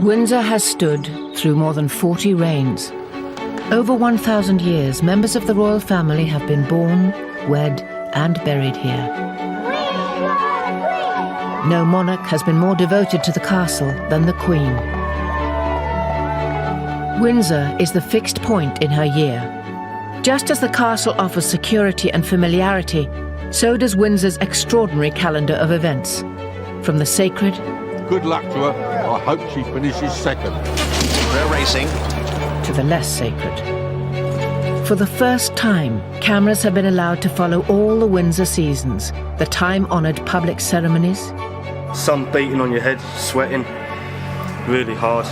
Windsor has stood through more than 40 reigns. Over 1,000 years, members of the royal family have been born, wed, and buried here. No monarch has been more devoted to the castle than the Queen. Windsor is the fixed point in her year. Just as the castle offers security and familiarity, so does Windsor's extraordinary calendar of events. From the sacred... Good luck to her. I hope she finishes second. We're racing. ...to the less sacred. For the first time, cameras have been allowed to follow all the Windsor seasons, the time-honoured public ceremonies. Sun beating on your head, sweating, really hard.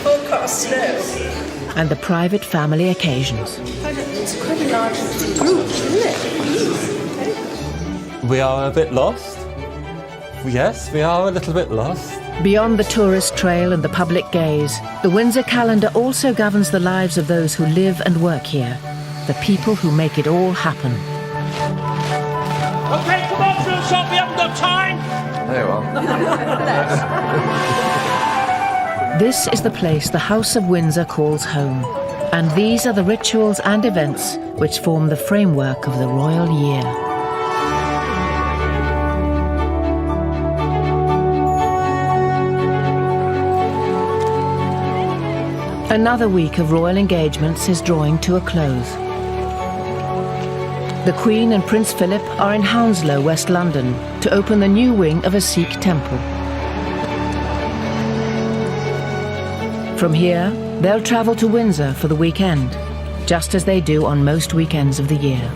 Forecast snow. And the private family occasions. It's quite a large group, isn't it? We are a bit lost. Yes, we are a little bit lost. Beyond the tourist trail and the public gaze, the Windsor calendar also governs the lives of those who live and work here, the people who make it all happen. OK, come on, drill shot, we haven't got time! There you are. This is the place the House of Windsor calls home, and these are the rituals and events which form the framework of the royal year. Another week of royal engagements is drawing to a close. The Queen and Prince Philip are in Hounslow, West London, to open the new wing of a Sikh temple. From here, they'll travel to Windsor for the weekend, just as they do on most weekends of the year.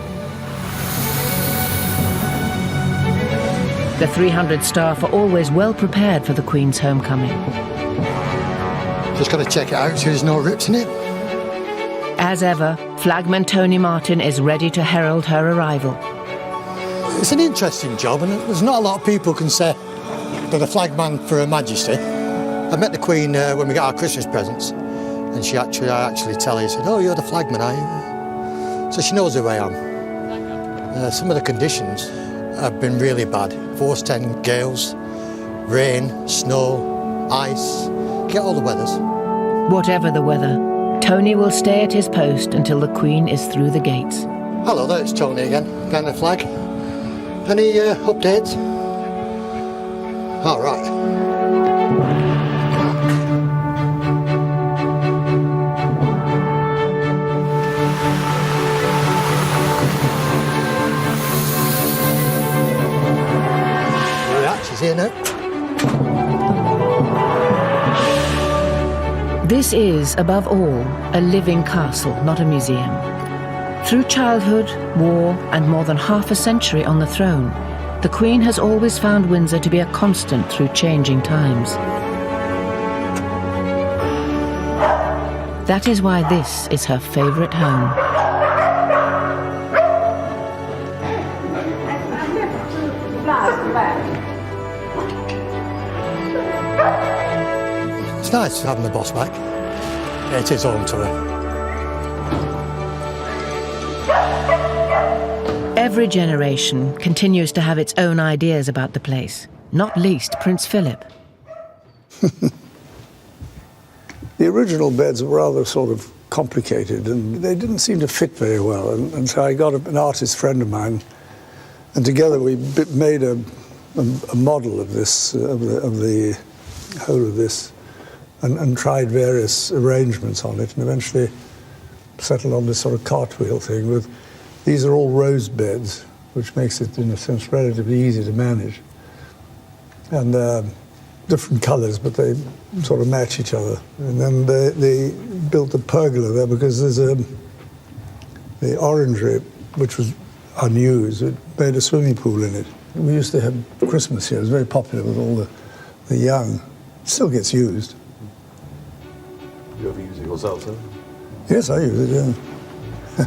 The 300 staff are always well prepared for the Queen's homecoming. Just got to check it out so there's no rips in it. As ever, Flagman Tony Martin is ready to herald her arrival. It's an interesting job, and there's not a lot of people can say they're the flagman for Her Majesty. I met the Queen when we got our Christmas presents, and I actually tell her, said, "Oh, you're the flagman, are you?" So she knows who I am. Some of the conditions have been really bad. Force 10 gales, rain, snow, ice, get all the weathers. Whatever the weather, Tony will stay at his post until the Queen is through the gates. Hello there, it's Tony again, down the flag. Any updates? All right. She's here now. This is, above all, a living castle, not a museum. Through childhood, war, and more than half a century on the throne, the Queen has always found Windsor to be a constant through changing times. That is why this is her favourite home. It's nice having the boss back. It is home to her. Every generation continues to have its own ideas about the place, not least Prince Philip. The original beds were rather sort of complicated and they didn't seem to fit very well. And so I got an artist friend of mine, and together we made a model of this, of the whole of this, and tried various arrangements on it, and eventually settled on this sort of cartwheel thing with, these are all rose beds, which makes it, in a sense, relatively easy to manage. And different colours, but they sort of match each other. And then they built a pergola there because there's the orangery, which was unused, it made a swimming pool in it. We used to have Christmas here. It was very popular with all the young. It still gets used. You ever use it yourself, sir? Yes, I use it, yeah.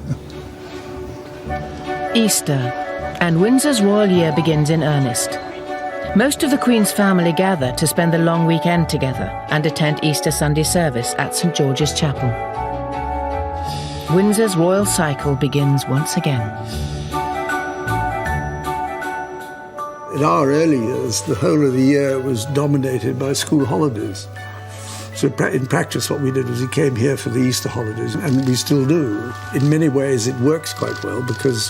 Easter, and Windsor's royal year begins in earnest. Most of the Queen's family gather to spend the long weekend together and attend Easter Sunday service at St George's Chapel. Windsor's royal cycle begins once again. In our early years, the whole of the year was dominated by school holidays. So in practice, what we did was we came here for the Easter holidays, and we still do. In many ways, it works quite well because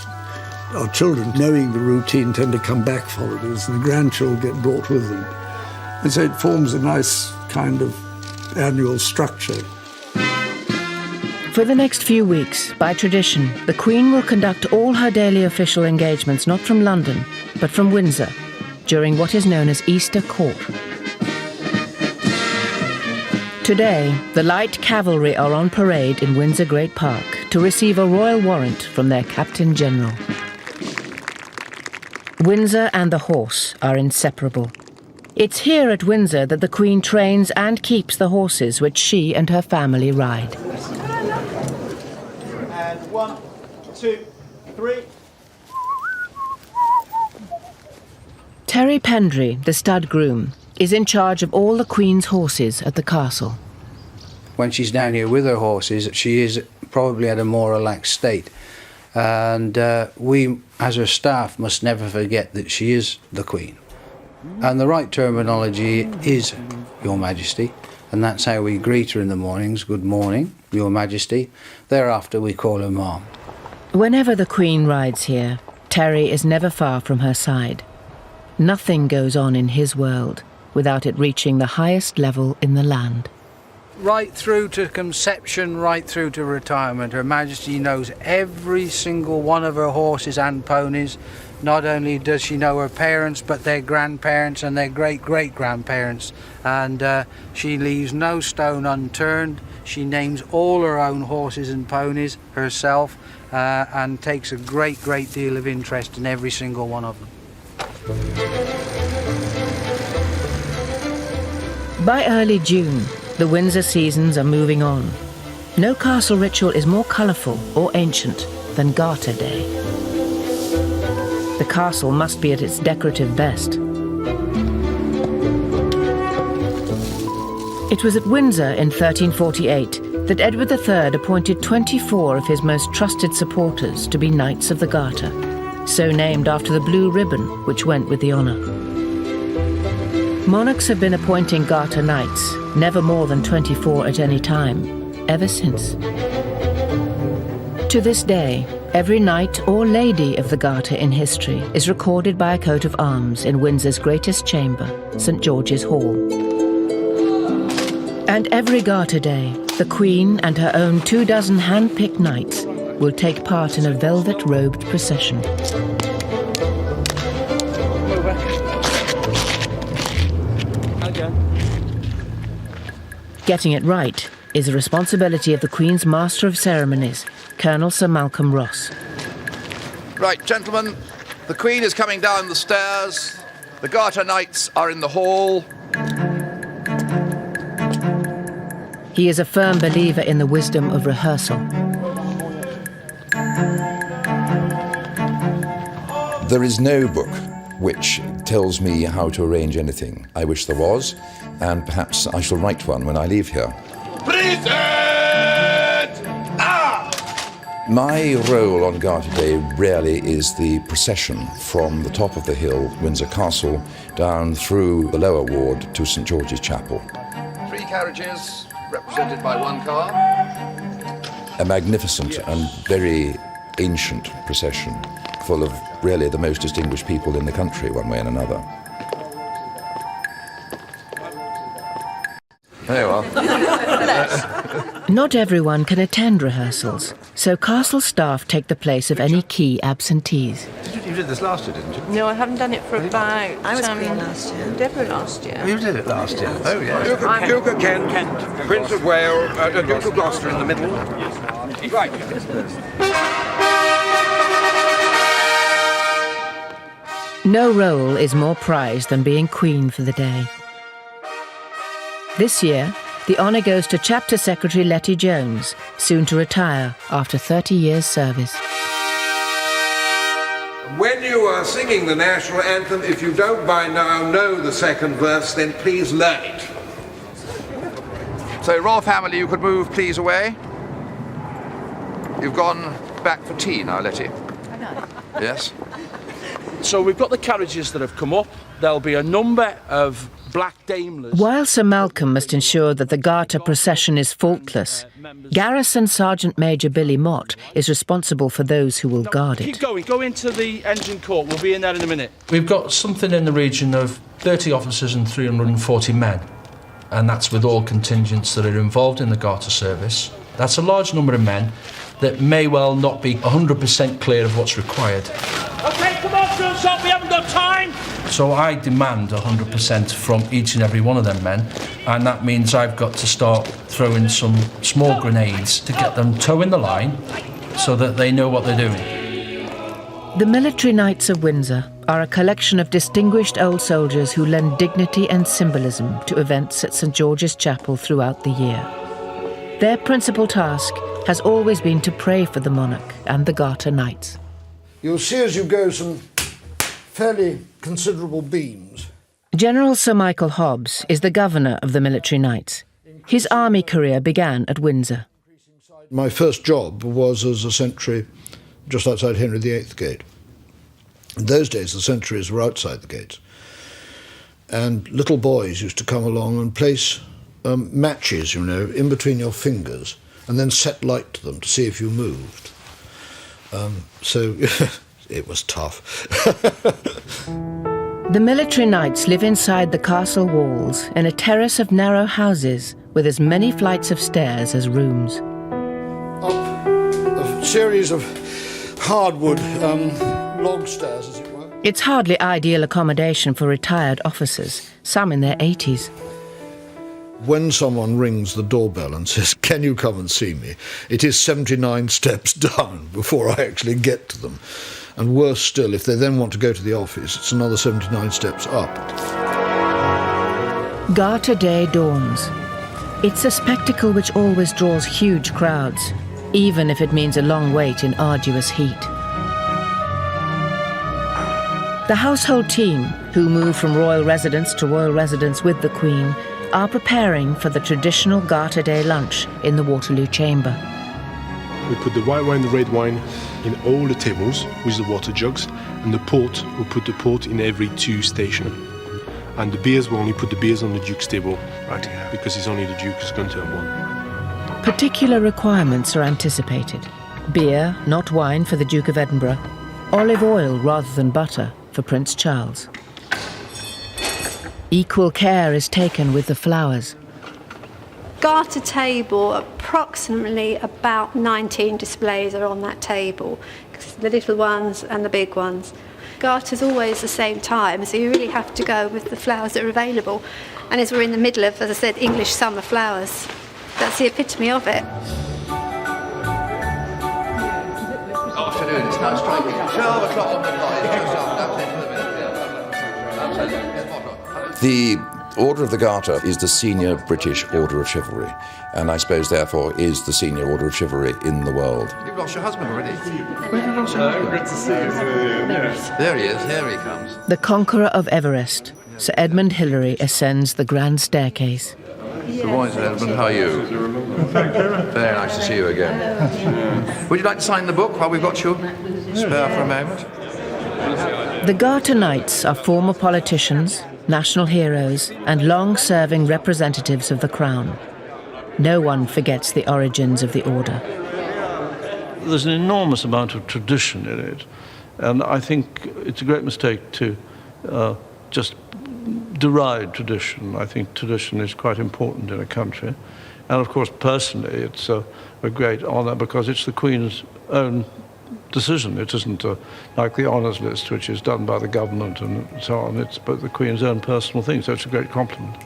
our children, knowing the routine, tend to come back for holidays, and the grandchildren get brought with them. And so it forms a nice kind of annual structure. For the next few weeks, by tradition, the Queen will conduct all her daily official engagements not from London, but from Windsor, during what is known as Easter Court. Today, the light cavalry are on parade in Windsor Great Park to receive a royal warrant from their Captain General. Windsor and the horse are inseparable. It's here at Windsor that the Queen trains and keeps the horses which she and her family ride. And 1, 2, 3. Terry Pendry, the stud groom, is in charge of all the Queen's horses at the castle. When she's down here with her horses, she is probably at a more relaxed state. And we, as her staff, must never forget that she is the Queen. And the right terminology is Your Majesty, and that's how we greet her in the mornings. Good morning, Your Majesty. Thereafter, we call her Mom. Whenever the Queen rides here, Terry is never far from her side. Nothing goes on in his world without it reaching the highest level in the land. Right through to conception, right through to retirement, Her Majesty knows every single one of her horses and ponies. Not only does she know her parents, but their grandparents and their great-great-grandparents. And she leaves no stone unturned. She names all her own horses and ponies herself and takes a great deal of interest in every single one of them. By early June, the Windsor seasons are moving on. No castle ritual is more colourful or ancient than Garter Day. The castle must be at its decorative best. It was at Windsor in 1348 that Edward III appointed 24 of his most trusted supporters to be Knights of the Garter, so named after the blue ribbon which went with the honour. Monarchs have been appointing Garter Knights, never more than 24 at any time, ever since. To this day, every knight or lady of the Garter in history is recorded by a coat of arms in Windsor's greatest chamber, St George's Hall. And every Garter Day, the Queen and her own 24 hand-picked knights will take part in a velvet-robed procession. Getting it right is the responsibility of the Queen's Master of Ceremonies, Colonel Sir Malcolm Ross. Right, gentlemen, the Queen is coming down the stairs. The Garter Knights are in the hall. He is a firm believer in the wisdom of rehearsal. There is no book which tells me how to arrange anything. I wish there was, and perhaps I shall write one when I leave here. Present! My role on Garter Day really is the procession from the top of the hill, Windsor Castle, down through the lower ward to St George's Chapel. 3 carriages, represented by 1 car. A magnificent and very ancient procession, full of really the most distinguished people in the country, one way and another. There you are. Not everyone can attend rehearsals, so castle staff take the place of any key absentees. You did this last year, didn't you? No, I haven't done it for about... I was Queen last year. Deborah last year. You did it last year? Oh, yeah. Duke of Kent, Prince of Wales, Duke of Gloucester in the middle. Right. No role is more prized than being Queen for the day. This year, the honour goes to Chapter Secretary Letty Jones, soon to retire after 30 years' service. When you are singing the national anthem, if you don't by now know the second verse, then please learn it. So, Royal Family, you could move, please, away. You've gone back for tea now, Letty. Yes. So we've got the carriages that have come up. There'll be a number of black Daimlers. While Sir Malcolm must ensure that the Garter procession is faultless, Garrison Sergeant Major Billy Mott is responsible for those who will guard Keep it. going. Go into the engine court. We'll be in there in a minute. We've got something in the region of 30 officers and 340 men, and that's with all contingents that are involved in the Garter service. That's a large number of men that may well not be 100% clear of what's required. OK, come on, Phil, we haven't got time. So I demand 100% from each and every one of them men, and that means I've got to start throwing some small grenades to get them toeing the line so that they know what they're doing. The Military Knights of Windsor are a collection of distinguished old soldiers who lend dignity and symbolism to events at St George's Chapel throughout the year. Their principal task has always been to pray for the monarch and the Garter Knights. You'll see as you go some fairly considerable beams. General Sir Michael Hobbs is the governor of the Military Knights. His army career began at Windsor. My first job was as a sentry just outside Henry VIII Gate. In those days, the sentries were outside the gates. And little boys used to come along and place matches, you know, in between your fingers and then set light to them to see if you moved. So it was tough. The Military Knights live inside the castle walls in a terrace of narrow houses with as many flights of stairs as rooms. Up a series of hardwood log stairs, as it were. It's hardly ideal accommodation for retired officers, some in their 80s. When someone rings the doorbell and says, "Can you come and see me?" it is 79 steps down before I actually get to them. And worse still, if they then want to go to the office, it's another 79 steps up. Garter Day dawns. It's a spectacle which always draws huge crowds, even if it means a long wait in arduous heat. The household team, who move from royal residence to royal residence with the Queen, are preparing for the traditional Garter Day lunch in the Waterloo Chamber. We put the white wine and the red wine in all the tables with the water jugs, and the port, we put the port in every 2 stations. And the beers, we only put the beers on the Duke's table, right here, because it's only the Duke who's going to have one. Particular requirements are anticipated. Beer, not wine, for the Duke of Edinburgh. Olive oil rather than butter for Prince Charles. Equal care is taken with the flowers. Garter table, approximately about 19 displays are on that table, the little ones and the big ones. Garter's always the same time, so you really have to go with the flowers that are available. And as we're in the middle of, as I said, English summer flowers, that's the epitome of it. Afternoon, it's now striking 12 o'clock on the dot. The Order of the Garter is the senior British Order of Chivalry, and I suppose therefore is the senior Order of Chivalry in the world. You've lost your husband already? Where have you lost your husband? Good to see you. There he is, here he comes. The conqueror of Everest, Sir Edmund Hillary, ascends the grand staircase. Good morning, Sir Edmund, how are you? Very nice to see you again. Would you like to sign the book while we've got you spare for a moment? The Garter Knights are former politicians, national heroes, and long-serving representatives of the Crown. No one forgets the origins of the order. There's an enormous amount of tradition in it, and I think it's a great mistake to just deride tradition. I think tradition is quite important in a country, and of course personally it's a great honour because it's the Queen's own decision. It isn't like the honours list, which is done by the government and so on. It's but the Queen's own personal thing, so it's a great compliment.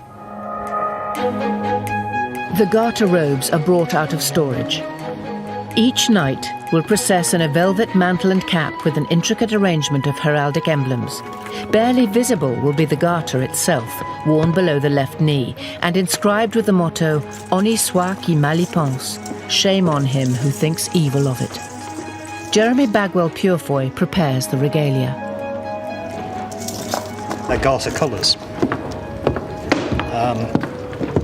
The Garter robes are brought out of storage. Each knight will process in a velvet mantle and cap with an intricate arrangement of heraldic emblems. Barely visible will be the Garter itself, worn below the left knee, and inscribed with the motto, "Honi soit qui mal y pense," shame on him who thinks evil of it. Jeremy Bagwell Purefoy prepares the regalia. They're Garter colours,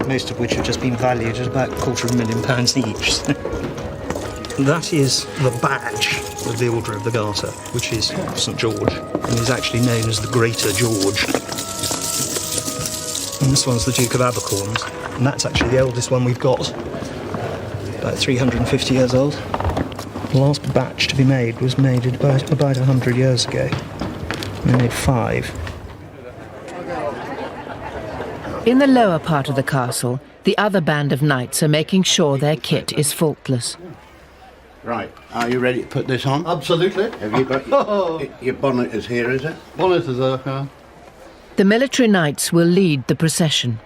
most of which have just been valued at about £250,000 each. That is the badge of the Order of the Garter, which is St George, and is actually known as the Greater George. And this one's the Duke of Abercorn's, and that's actually the oldest one we've got, about 350 years old. The last batch to be made was made about 100 years ago. And they made 5. In the lower part of the castle, the other band of knights are making sure their kit is faultless. Right, are you ready to put this on? Absolutely. Have you got your bonnet is here, is it? Bonnet is there, yeah. The military knights will lead the procession.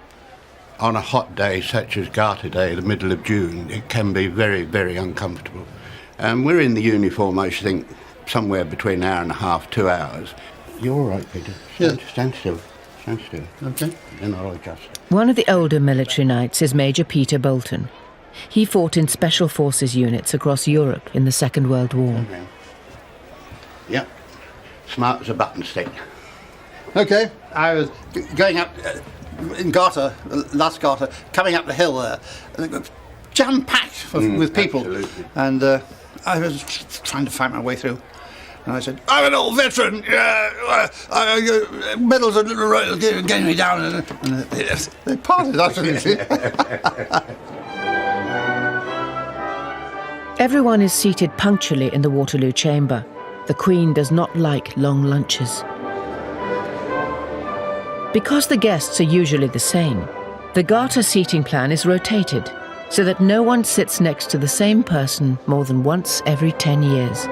On a hot day such as Garter Day, the middle of June, it can be very, very uncomfortable. We're in the uniform, I should think, somewhere between an hour and a half, 2 hours. You're all right, Peter. Stand still. Stand still. Okay. Then I'll adjust. One of the older military knights is Major Peter Bolton. He fought in Special Forces units across Europe in the Second World War. Okay. Yep. Smart as a button stick. Okay, I was going up in Garter, last Garter, coming up the hill there, jam-packed with people. Absolutely. And I was trying to find my way through. And I said, I'm an old veteran, medals are getting me down. And they parted after me. Everyone is seated punctually in the Waterloo chamber. The Queen does not like long lunches. Because the guests are usually the same, the Garter seating plan is rotated so that no one sits next to the same person more than once every 10 years.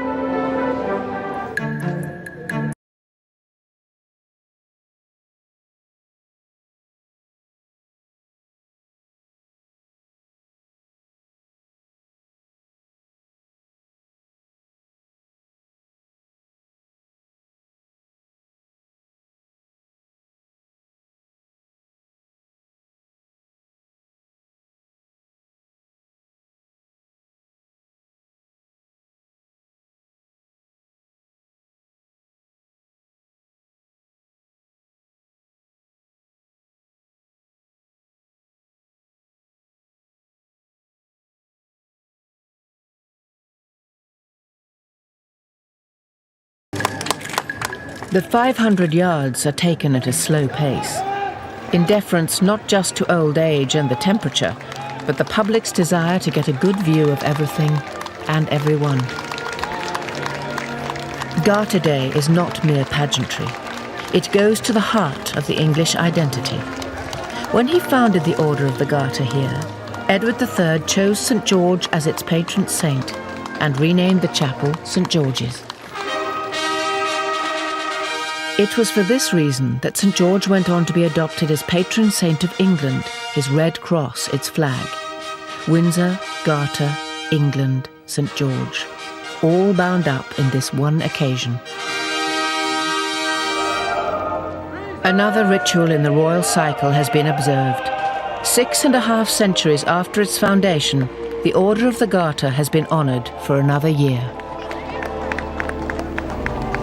The 500 yards are taken at a slow pace, in deference not just to old age and the temperature, but the public's desire to get a good view of everything and everyone. Garter Day is not mere pageantry. It goes to the heart of the English identity. When he founded the Order of the Garter here, Edward III chose St George as its patron saint and renamed the chapel St George's. It was for this reason that St George went on to be adopted as patron saint of England, his red cross its flag. Windsor, Garter, England, St George, all bound up in this one occasion. Another ritual in the royal cycle has been observed. 6.5 centuries after its foundation, the Order of the Garter has been honoured for another year.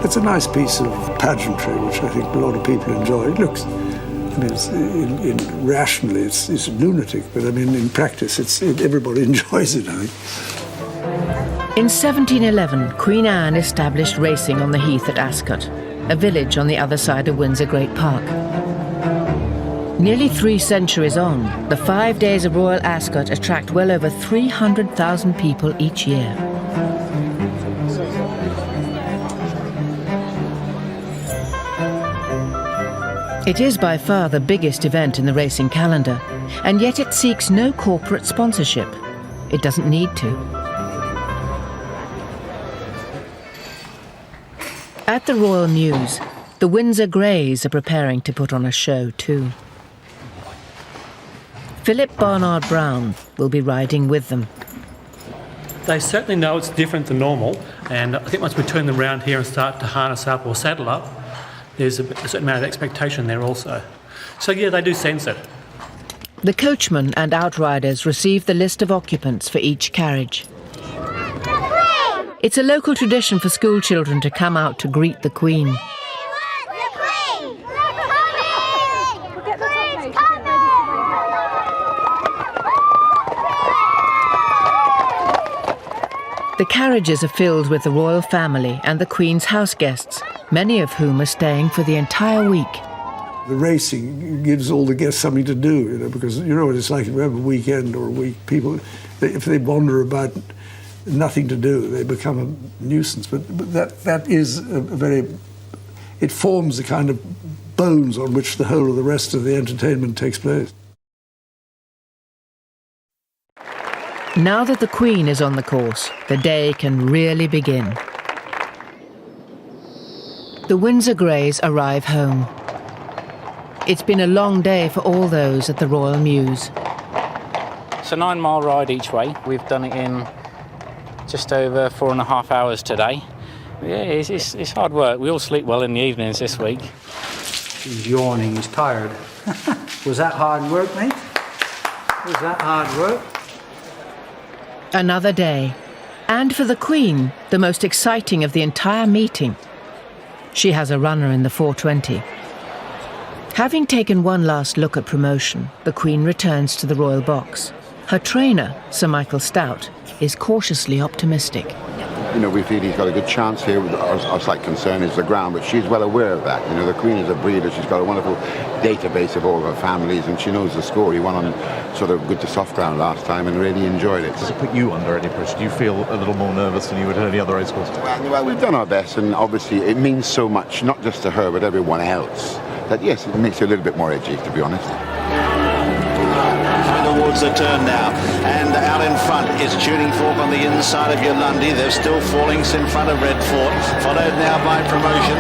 It's a nice piece of pageantry, which I think a lot of people enjoy. It looks, I mean, rationally, it's lunatic, but I mean, in practice, everybody enjoys it, I think. In 1711, Queen Anne established racing on the heath at Ascot, a village on the other side of Windsor Great Park. Nearly 3 centuries on, the 5 days of Royal Ascot attract well over 300,000 people each year. It is by far the biggest event in the racing calendar, and yet it seeks no corporate sponsorship. It doesn't need to. At the Royal Mews, the Windsor Greys are preparing to put on a show too. Philip Barnard Brown will be riding with them. They certainly know it's different than normal, and I think once we turn them around here and start to harness up or saddle up, there's a certain amount of expectation there also. So yeah, they do sense it. The coachman and outriders receive the list of occupants for each carriage. It's a local tradition for school children to come out to greet the Queen. The The carriages are filled with the royal family and the Queen's house guests, many of whom are staying for the entire week. The racing gives all the guests something to do, you know, because you know what it's like if you have a weekend or a week. People, if they wander about, nothing to do, they become a nuisance. But that is a very, it forms the kind of bones on which the whole of the rest of the entertainment takes place. Now that the Queen is on the course, the day can really begin. The Windsor Greys arrive home. It's been a long day for all those at the Royal Mews. It's a 9-mile ride each way. We've done it in just over 4.5 hours today. Yeah, it's hard work. We all sleep well in the evenings this week. He's yawning, he's tired. Was that hard work, mate? Was that hard work? Another day. And for the Queen, the most exciting of the entire meeting. She has a runner in the 420. Having taken one last look at promotion, the Queen returns to the royal box. Her trainer, Sir Michael Stout, is cautiously optimistic. You know, we feel he's got a good chance here. Our slight concern is the ground, but she's well aware of that. You know, the Queen is a breeder. She's got a wonderful database of all her families, and she knows the score. He won on sort of good to soft ground last time and really enjoyed it. Does it put you under any pressure? Do you feel a little more nervous than you would at any other race course? Well, we've done our best, and obviously it means so much, not just to her, but everyone else, that yes, it makes you a little bit more edgy, to be honest. Towards the turn now, and out in front is Tuning Fork on the inside of Yolandi. They're still falling in front of Redford, followed now by Promotion.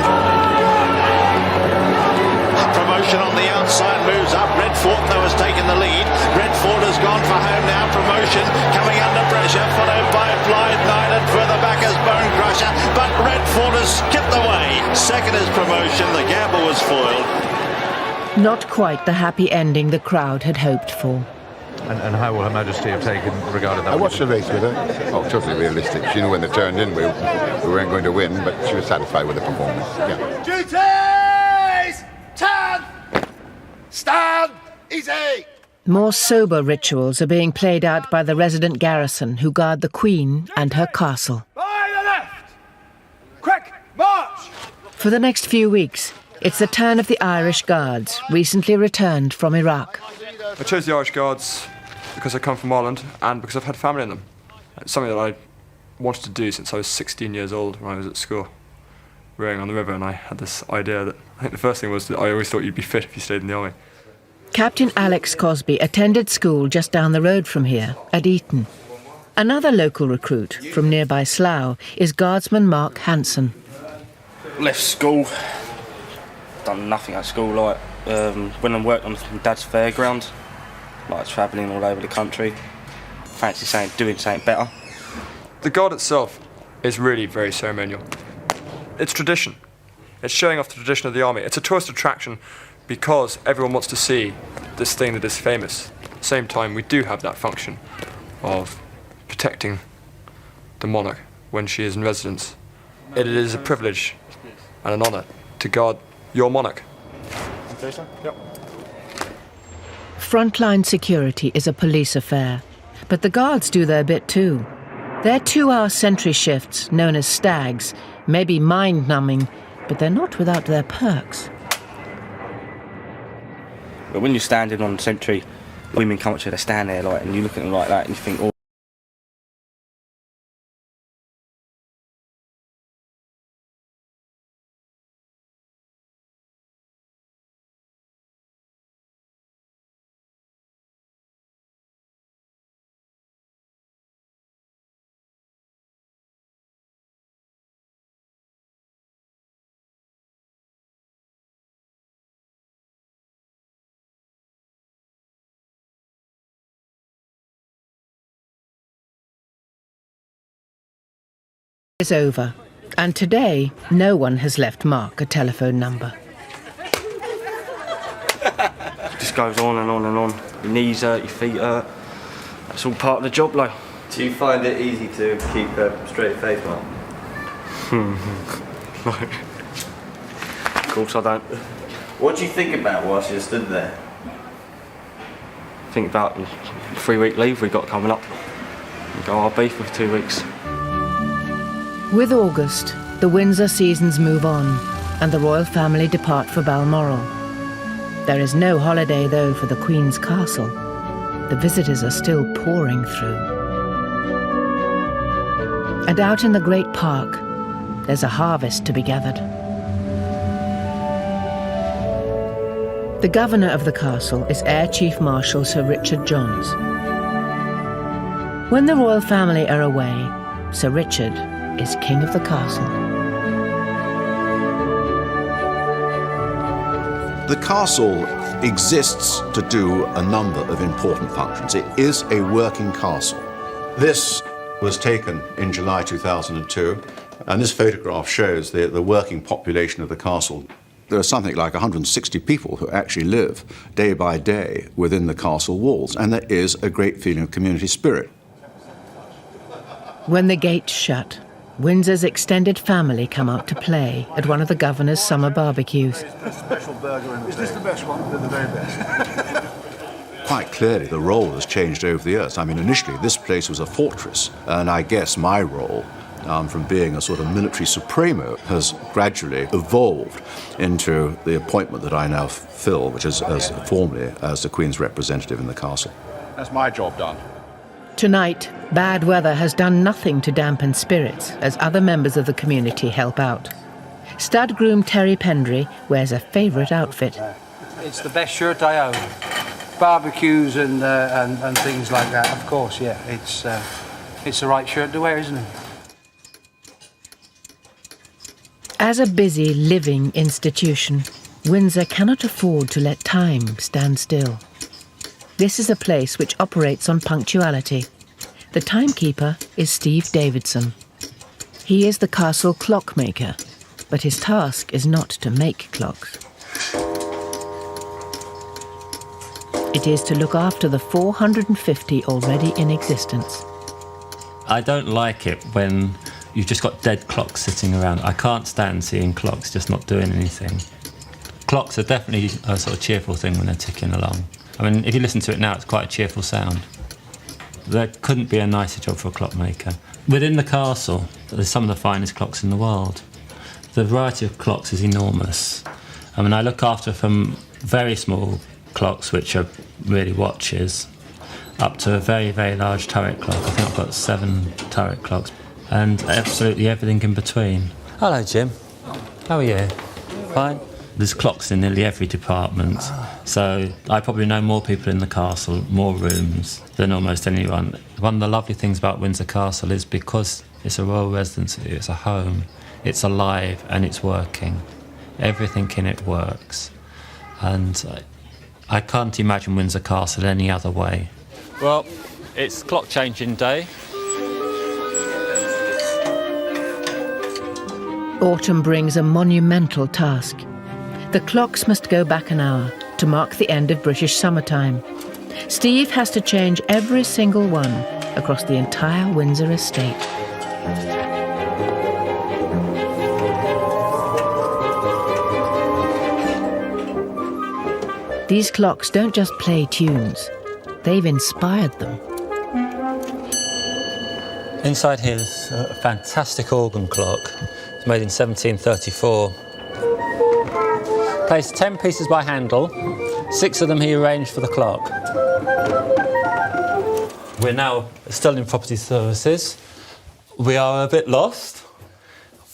Promotion on the outside moves up. Redford though has taken the lead. Redford has gone for home now. Promotion coming under pressure, followed by Blythe Knight, and further back is Bone Crusher, but Redford has skipped away. Second is Promotion. The gamble was foiled. Not quite the happy ending the crowd had hoped for. And how will Her Majesty have taken regarding that? I watched the race with her. Oh, totally realistic. She knew when they turned in we weren't going to win, but she was satisfied with the performance. Yeah. Duties! Turn! Stand! Easy! More sober rituals are being played out by the resident garrison who guard the Queen and her castle. By the left! Quick, march! For the next few weeks, it's the turn of the Irish Guards, recently returned from Iraq. I chose the Irish Guards because I come from Ireland and because I've had family in them. It's something that I wanted to do since I was 16 years old when I was at school, rowing on the river, and I had this idea that, I think the first thing was that I always thought you'd be fit if you stayed in the army. Captain Alex Cosby attended school just down the road from here, at Eton. Another local recruit from nearby Slough is Guardsman Mark Hanson. Left school, done nothing at school, like when I worked on Dad's fairground, like travelling all over the country. Fancy doing something better. The Guard itself is really very ceremonial. It's tradition. It's showing off the tradition of the army. It's a tourist attraction because everyone wants to see this thing that is famous. At the same time, we do have that function of protecting the monarch when she is in residence. It is a privilege and an honour to guard your monarch. Okay, sir? Yep. Frontline security is a police affair, but the Guards do their bit too. Their 2-hour sentry shifts, known as stags, may be mind-numbing, but they're not without their perks. But when you're standing on sentry, women come up to you, they stand there like, and you look at them like that, and you think, oh. Is over, and today no one has left Mark a telephone number. It just goes on and on and on. Your knees hurt, your feet hurt. That's all part of the job, like. Do you find it easy to keep a straight face, Mark? No. Of course I don't. What do you think about whilst you stood there? Think about the 3-week leave we got coming up. We go our beef for 2 weeks. With August, the Windsor seasons move on and the royal family depart for Balmoral. There is no holiday, though, for the Queen's castle. The visitors are still pouring through. And out in the great park, there's a harvest to be gathered. The governor of the castle is Air Chief Marshal Sir Richard Johns. When the royal family are away, Sir Richard is king of the castle. The castle exists to do a number of important functions. It is a working castle. This was taken in July 2002, and this photograph shows the working population of the castle. There are something like 160 people who actually live day by day within the castle walls, and there is a great feeling of community spirit. When the gates shut, Windsor's extended family come out to play at one of the governor's summer barbecues. Is this the best one? They're the very best. Quite clearly, the role has changed over the years. I mean, initially, this place was a fortress, and I guess my role, from being a sort of military supremo, has gradually evolved into the appointment that I now fill, which is formally as the Queen's representative in the castle. That's my job done. Tonight, bad weather has done nothing to dampen spirits as other members of the community help out. Stud groom Terry Pendry wears a favourite outfit. It's the best shirt I own. Barbecues and things like that, of course, yeah. It's the right shirt to wear, isn't it? As a busy, living institution, Windsor cannot afford to let time stand still. This is a place which operates on punctuality. The timekeeper is Steve Davidson. He is the castle clockmaker, but his task is not to make clocks. It is to look after the 450 already in existence. I don't like it when you've just got dead clocks sitting around. I can't stand seeing clocks just not doing anything. Clocks are definitely a sort of cheerful thing when they're ticking along. I mean, if you listen to it now, it's quite a cheerful sound. There couldn't be a nicer job for a clockmaker. Within the castle, there's some of the finest clocks in the world. The variety of clocks is enormous. I mean, I look after from very small clocks, which are really watches, up to a very, very large turret clock. I think I've got 7 turret clocks, and absolutely everything in between. Hello, Jim. How are you? Fine? There's clocks in nearly every department, so I probably know more people in the castle, more rooms, than almost anyone. One of the lovely things about Windsor Castle is because it's a royal residence, it's a home, it's alive and it's working. Everything in it works. And I can't imagine Windsor Castle any other way. Well, it's clock changing day. Autumn brings a monumental task. The clocks must go back an hour to mark the end of British summertime. Steve has to change every single one across the entire Windsor estate. These clocks don't just play tunes, they've inspired them. Inside here is a fantastic organ clock. It's made in 1734. Plays 10 pieces by Handel, 6 of them he arranged for the clock. We're now still in property services. We are a bit lost.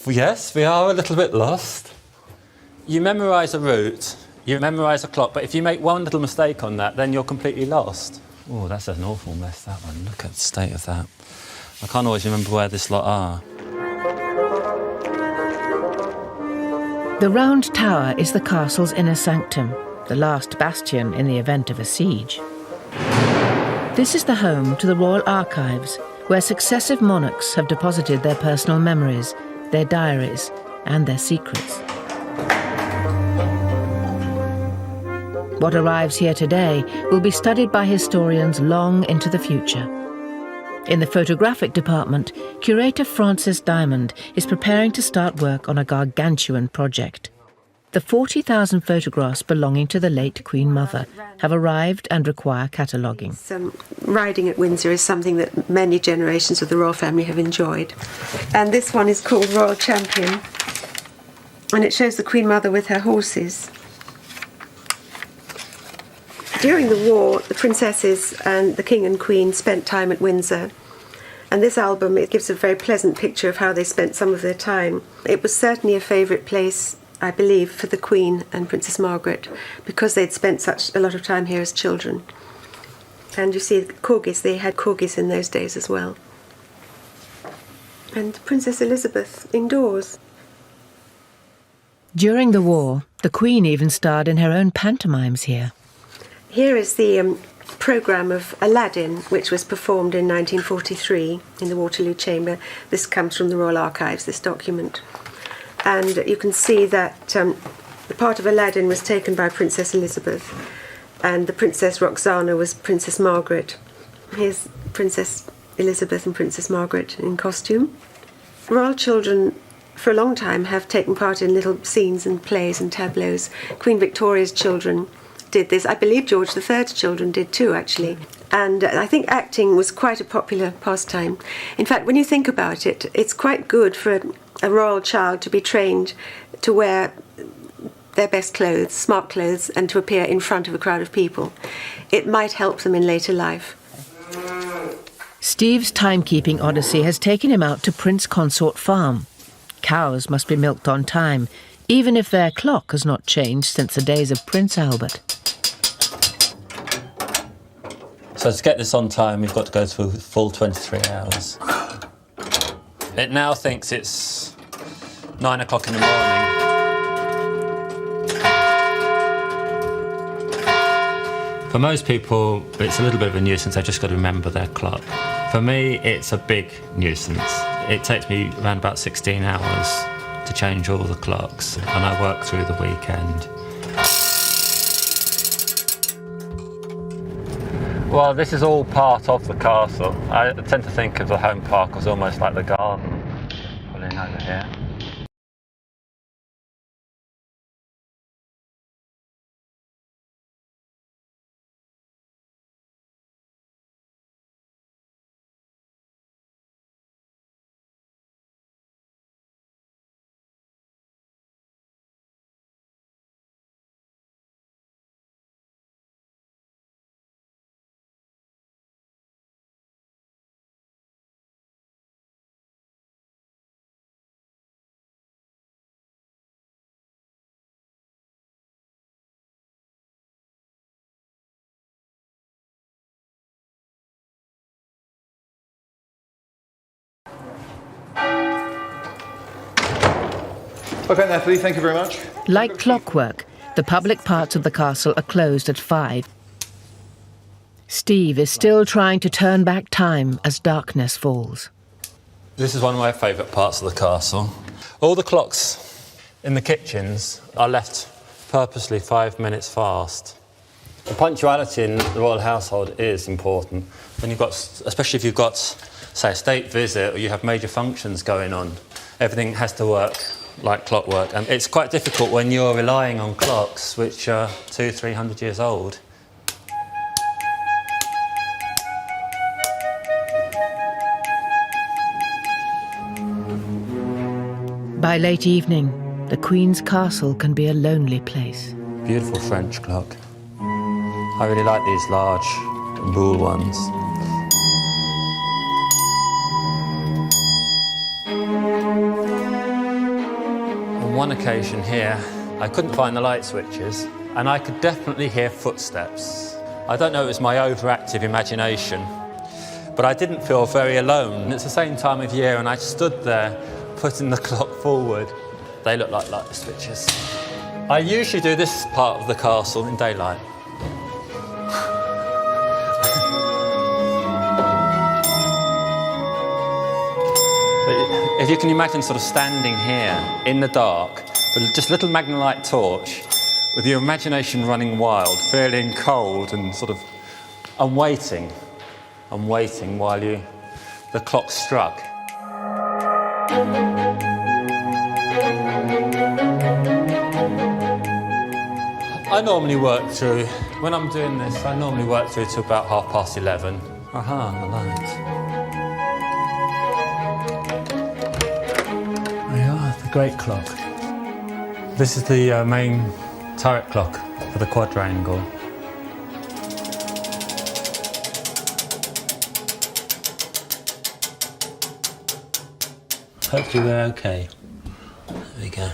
Yes, we are a little bit lost. You memorise a route, you memorise a clock, but if you make one little mistake on that, then you're completely lost. Oh, that's an awful mess, that one. Look at the state of that. I can't always remember where this lot are. The Round Tower is the castle's inner sanctum, the last bastion in the event of a siege. This is the home to the Royal Archives, where successive monarchs have deposited their personal memories, their diaries, and their secrets. What arrives here today will be studied by historians long into the future. In the photographic department, curator Francis Diamond is preparing to start work on a gargantuan project. The 40,000 photographs belonging to the late Queen Mother have arrived and require cataloguing. Riding at Windsor is something that many generations of the royal family have enjoyed. And this one is called Royal Champion. And it shows the Queen Mother with her horses. During the war, the princesses and the King and Queen spent time at Windsor. And this album, it gives a very pleasant picture of how they spent some of their time. It was certainly a favourite place, I believe, for the Queen and Princess Margaret, because they'd spent such a lot of time here as children. And you see corgis, they had corgis in those days as well. And Princess Elizabeth indoors. During the war, the Queen even starred in her own pantomimes here. Here is the programme of Aladdin, which was performed in 1943 in the Waterloo Chamber. This comes from the Royal Archives, this document. And you can see that the part of Aladdin was taken by Princess Elizabeth, and the Princess Roxana was Princess Margaret. Here's Princess Elizabeth and Princess Margaret in costume. Royal children, for a long time, have taken part in little scenes and plays and tableaus. Queen Victoria's children did this. I believe George III's children did too, actually. And I think acting was quite a popular pastime. In fact, when you think about it, it's quite good for a royal child to be trained to wear their best clothes, smart clothes, and to appear in front of a crowd of people. It might help them in later life. Steve's timekeeping odyssey has taken him out to Prince Consort Farm. Cows must be milked on time, even if their clock has not changed since the days of Prince Albert. So to get this on time, we've got to go through a full 23 hours. It now thinks it's 9 o'clock in the morning. For most people, it's a little bit of a nuisance. They've just got to remember their clock. For me, it's a big nuisance. It takes me around about 16 hours to change all the clocks, and I work through the weekend. Well, this is all part of the castle. I tend to think of the home park as almost like the garden. Pulling over here. OK, Natalie, thank you very much. Like clockwork, the public parts of the castle are closed at 5. Steve is still trying to turn back time as darkness falls. This is one of my favourite parts of the castle. All the clocks in the kitchens are left purposely 5 minutes fast. The punctuality in the royal household is important. When you've got, especially if you've got, say, a state visit or you have major functions going on, everything has to work like clockwork. And it's quite difficult when you're relying on clocks which are 200-300 years old. By late evening, the Queen's castle can be a lonely place. Beautiful French clock. I really like these large buhl ones. On one occasion here, I couldn't find the light switches, and I could definitely hear footsteps. I don't know if it was my overactive imagination, but I didn't feel very alone. It's the same time of year, and I stood there putting the clock forward. They look like light switches. I usually do this part of the castle in daylight. If you can imagine sort of standing here in the dark with just a little magnolite torch, with your imagination running wild, feeling cold and sort of, I'm waiting while the clock struck. I normally work through, when I'm doing this, I normally work through to about 11:30. Aha, the lights. There you are, the great clock. This is the main turret clock for the quadrangle. Hopefully we're okay. There we go.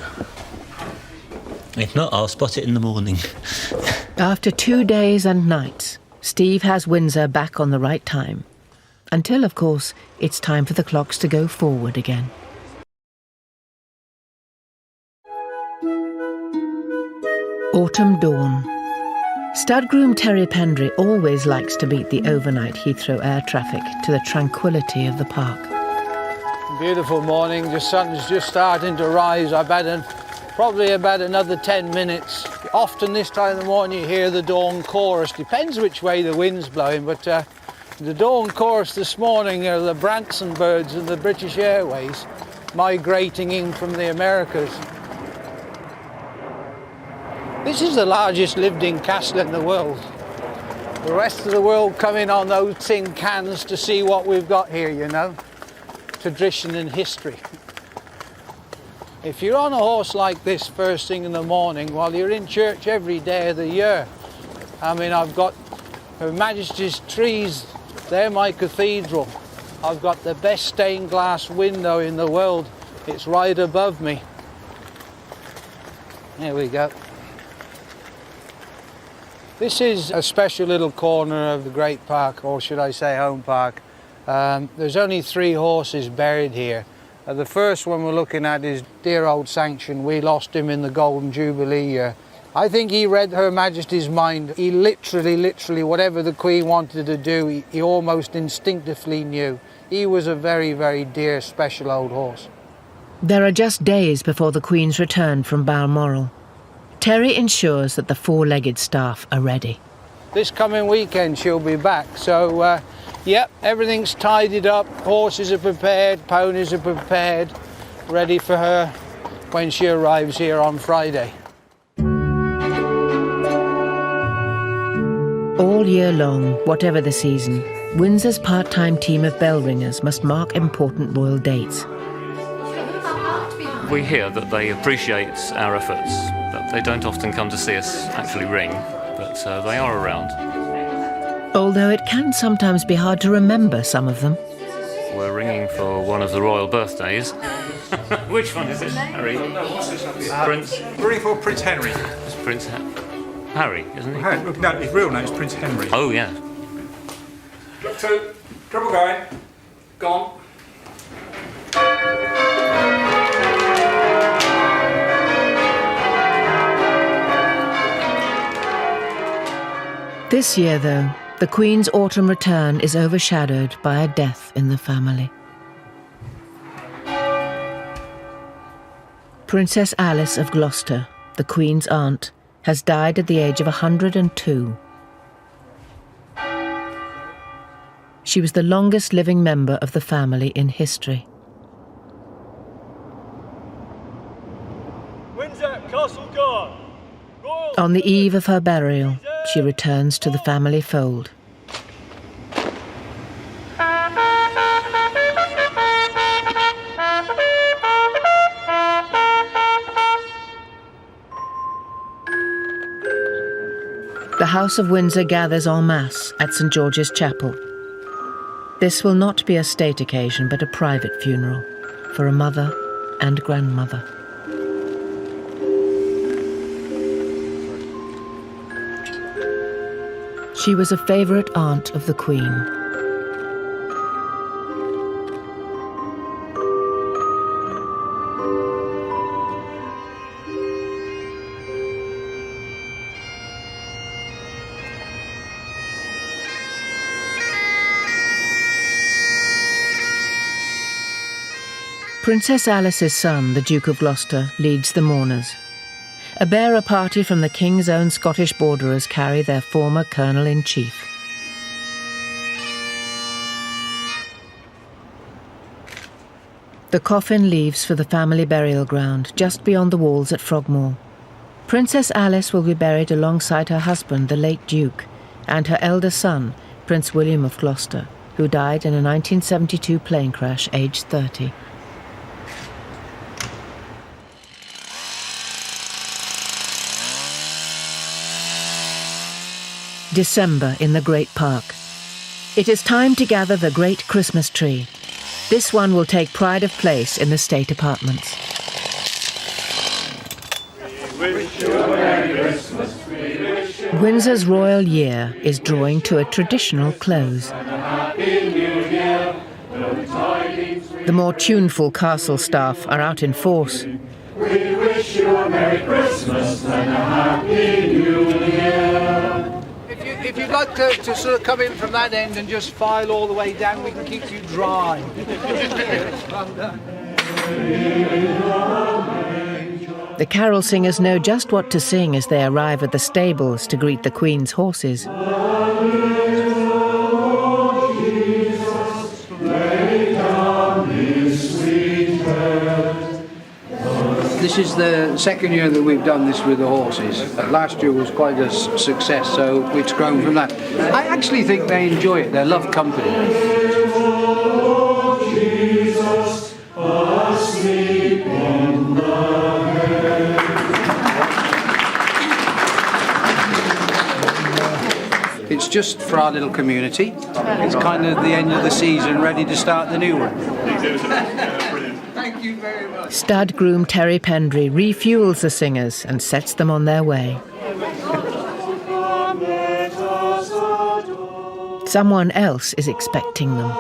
If not, I'll spot it in the morning. After 2 days and nights, Steve has Windsor back on the right time. Until, of course, it's time for the clocks to go forward again. Autumn dawn. Stud groom Terry Pendry always likes to beat the overnight Heathrow air traffic to the tranquility of the park. Beautiful morning, the sun's just starting to rise. I've had probably about another 10 minutes. Often this time in the morning you hear the dawn chorus. Depends which way the wind's blowing, but the dawn chorus this morning are the Branson birds and the British Airways migrating in from the Americas. This is the largest lived-in castle in the world. The rest of the world come in on those tin cans to see what we've got here, you know. Tradition and history. If you're on a horse like this first thing in the morning, while you're in church every day of the year, I mean, I've got Her Majesty's trees, they're my cathedral. I've got the best stained glass window in the world. It's right above me. There we go. This is a special little corner of the Great Park, or should I say home park. There's only 3 horses buried here. The first one we're looking at is dear old Sanction. We lost him in the Golden Jubilee year. I think he read Her Majesty's mind. He literally, whatever the Queen wanted to do, he almost instinctively knew. He was a very, very dear, special old horse. There are just days before the Queen's return from Balmoral. Terry ensures that the 4-legged staff are ready. This coming weekend she'll be back, so yep, everything's tidied up, horses are prepared, ponies are prepared, ready for her when she arrives here on Friday. All year long, whatever the season, Windsor's part-time team of bell ringers must mark important royal dates. We hear that they appreciate our efforts, but they don't often come to see us actually ring, but they are around. Although it can sometimes be hard to remember some of them. We're ringing for one of the royal birthdays. Which one is it, Harry? Prince? We're ringing for Prince Henry. It's Prince Harry, isn't he? No, his real name is Prince Henry. Oh, yeah. Look 2, trouble going. Gone. This year, though, the Queen's autumn return is overshadowed by a death in the family. Princess Alice of Gloucester, the Queen's aunt, has died at the age of 102. She was the longest living member of the family in history. Windsor Castle Guard. On the eve of her burial, she returns to the family fold. The House of Windsor gathers en masse at St George's Chapel. This will not be a state occasion, but a private funeral for a mother and grandmother. She was a favourite aunt of the Queen. Princess Alice's son, the Duke of Gloucester, leads the mourners. A bearer party from the King's own Scottish borderers carry their former Colonel-in-Chief. The coffin leaves for the family burial ground just beyond the walls at Frogmore. Princess Alice will be buried alongside her husband, the late Duke, and her elder son, Prince William of Gloucester, who died in a 1972 plane crash, aged 30. December in the Great Park. It is time to gather the great Christmas tree. This one will take pride of place in the state apartments. Windsor's royal year is drawing to a traditional close. The more tuneful castle staff are out in force. We wish you a Merry Christmas and a Happy New Year. If you'd like to sort of come in from that end and just file all the way down, we can keep you dry. The carol singers know just what to sing as they arrive at the stables to greet the Queen's horses. This is the second year that we've done this with the horses. Last year was quite a success, so it's grown from that. I actually think they enjoy it. They love company. It's just for our little community. It's kind of the end of the season, ready to start the new one. Thank you very much. Stud groom Terry Pendry refuels the singers and sets them on their way. Someone else is expecting them.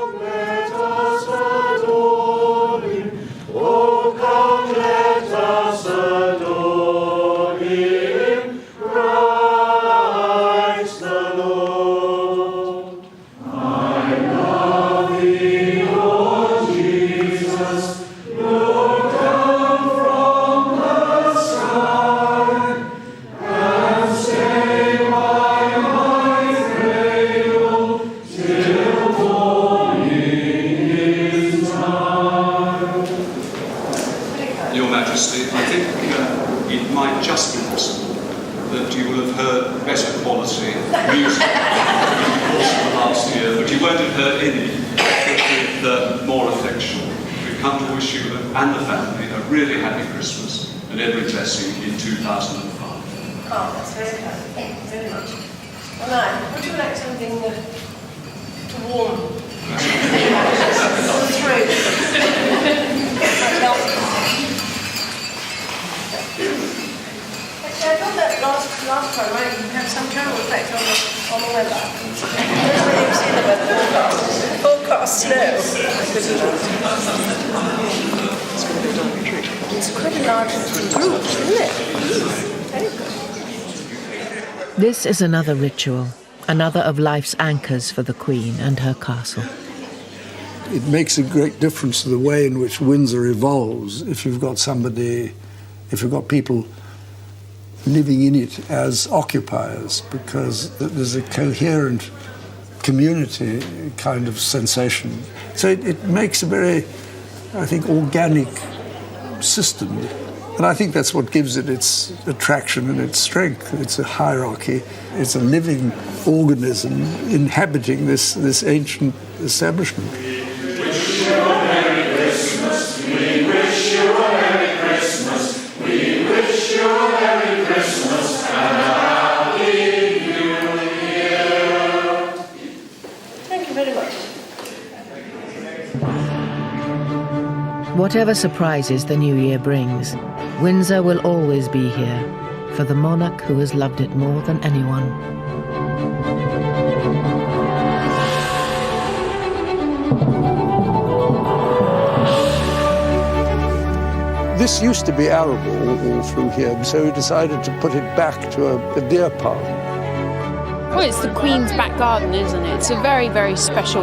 And the family a really happy Christmas and every blessing in 2005. Oh, that's very kind. Thank you very much. Well, now, would you like something to warm the throat? Actually, I thought that last time, right, you had some general effect on the weather. Whether you've seen the weather forecast snow. It's quite a large group, isn't it? Very good. This is another ritual, another of life's anchors for the Queen and her castle. It makes a great difference to the way in which Windsor evolves if you've got people living in it as occupiers, because there's a coherent community kind of sensation. So it makes a very, I think, organic system. And I think that's what gives it its attraction and its strength. It's a hierarchy. It's a living organism inhabiting this ancient establishment. We wish you a Merry Christmas. We wish you a Merry Christmas. We wish you a Merry Christmas and a Happy New Year. Thank you very much. Whatever surprises the new year brings, Windsor will always be here for the monarch who has loved it more than anyone. This used to be arable all through here, so we decided to put it back to a deer park. Well, it's the Queen's back garden, isn't it? It's a very, very special